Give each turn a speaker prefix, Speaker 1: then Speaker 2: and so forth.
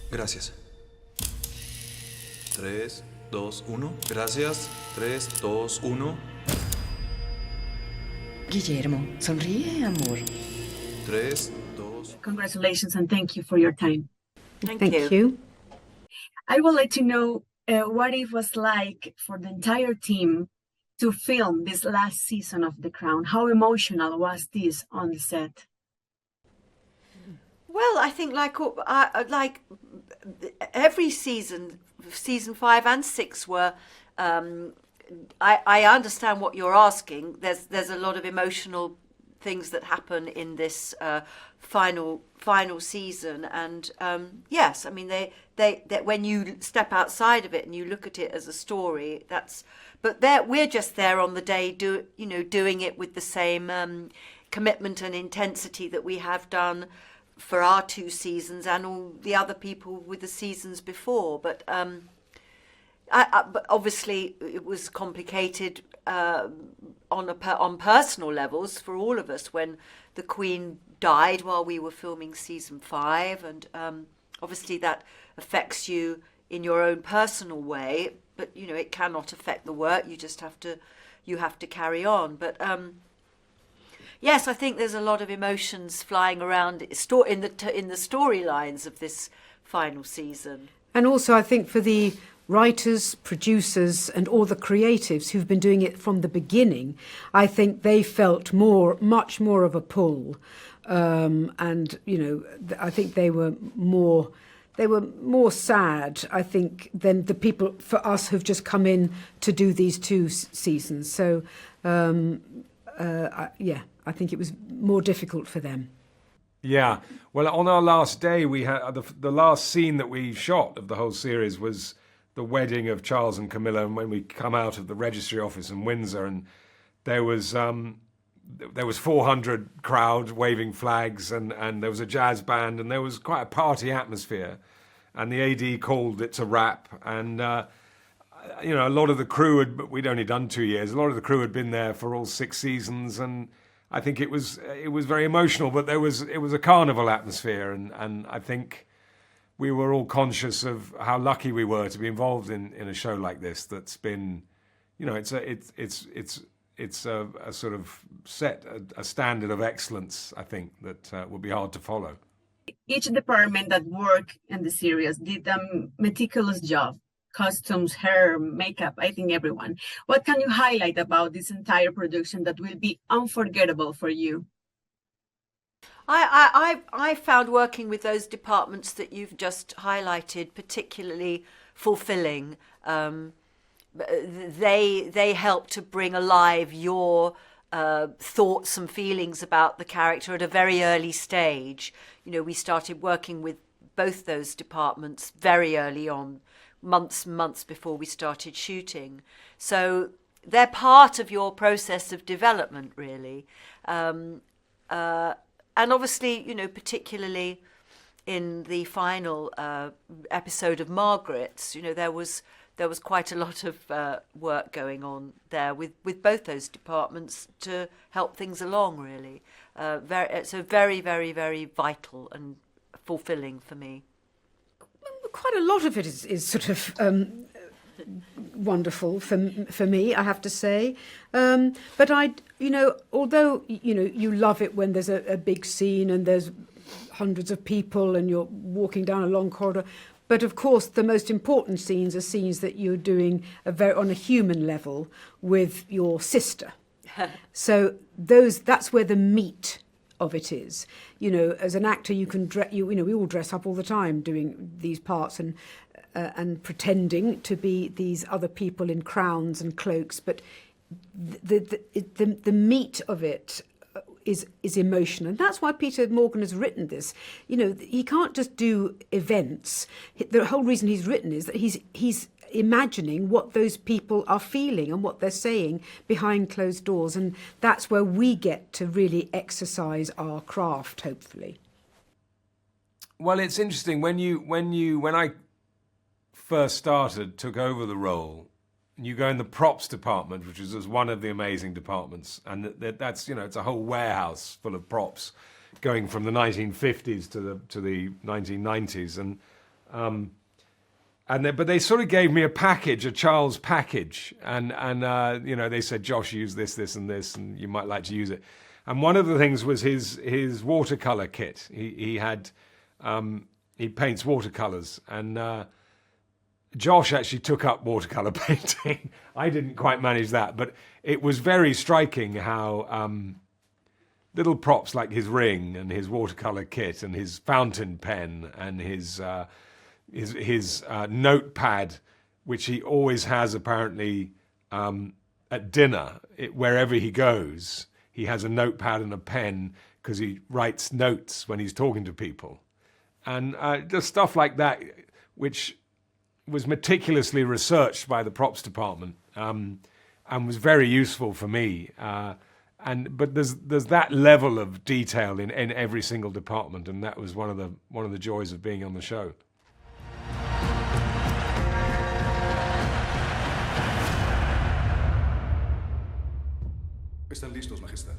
Speaker 1: Gracias. 3, 2, 1. Gracias. 3, 2, 1.
Speaker 2: Guillermo, sonríe, amor.
Speaker 1: 3, 2.
Speaker 3: Congratulations and thank you for your time.
Speaker 4: Thank you.
Speaker 3: I would like to know what it was like for the entire team to film this last season of The Crown. How emotional was this on the set?
Speaker 4: Well, I think like every season 5 and 6 were. I understand what you're asking. There's a lot of emotional things that happen in this final season, and yes, I mean they when you step outside of it and you look at it as a story, but we're just there on the day, doing it with the same commitment and intensity that we have done for our 2 seasons and all the other people with the seasons before. But but obviously it was complicated on personal levels for all of us when the Queen died while we were filming season 5, and obviously that affects you in your own personal way, but it cannot affect the work. You have to carry on. But yes, I think there's a lot of emotions flying around in the storylines of this final season.
Speaker 5: And also, I think for the writers, producers, and all the creatives who've been doing it from the beginning, I think they felt much more of a pull, and I think they were more sad, I think, than the people for us who've just come in to do these 2 seasons. So, I think it was more difficult for them.
Speaker 6: Yeah. Well, on our last day, we had the last scene that we shot of the whole series was the wedding of Charles and Camilla, and when we come out of the registry office in Windsor, and there was 400 crowd waving flags, and there was a jazz band, and there was quite a party atmosphere, and the AD called it a wrap, and a lot of the crew we'd only done 2 years. A lot of the crew had been there for all 6 seasons, and I think it was very emotional, but it was a carnival atmosphere, and I think we were all conscious of how lucky we were to be involved in a show like this. That's been, it's a sort of set a standard of excellence, I think, that would be hard to follow.
Speaker 3: Each department that worked in the series did a meticulous job. Costumes, hair, makeup, I think everyone. What can you highlight about this entire production that will be unforgettable for you?
Speaker 4: I found working with those departments that you've just highlighted particularly fulfilling. They help to bring alive your thoughts and feelings about the character at a very early stage. We started working with both those departments very early on, months before we started shooting. So they're part of your process of development, really. And obviously, particularly in the final episode of Margaret's, there was quite a lot of work going on there with both those departments to help things along, really. So very, very, very vital and fulfilling for me.
Speaker 5: Quite a lot of it is sort of wonderful for me, I have to say. But although you love it when there's a big scene and there's hundreds of people and you're walking down a long corridor. But of course, the most important scenes are scenes that you're doing on a human level with your sister. So that's where the meat of it is. As an actor, you can we all dress up all the time doing these parts and pretending to be these other people in crowns and cloaks, but the meat of it is emotional, and that's why Peter Morgan has written this. He can't just do events. The whole reason he's written is that he's imagining what those people are feeling and what they're saying behind closed doors, and that's where we get to really exercise our craft, hopefully.
Speaker 6: Well, it's interesting when I first took over the role, and you go in the props department, which is one of the amazing departments, and that's it's a whole warehouse full of props going from the 1950s to the 1990s, and But they sort of gave me a package, a Charles package, and they said, Josh, use this, and this, and you might like to use it. And one of the things was his watercolor kit. He paints watercolors, and Josh actually took up watercolor painting. I didn't quite manage that, but it was very striking how little props like his ring and his watercolor kit and his fountain pen and his notepad, which he always has apparently at dinner, wherever he goes. He has a notepad and a pen because he writes notes when he's talking to people. And just stuff like that, which was meticulously researched by the props department and was very useful for me. But there's that level of detail in every single department, and that was one of the joys of being on the show.
Speaker 1: Están listos, Majestad.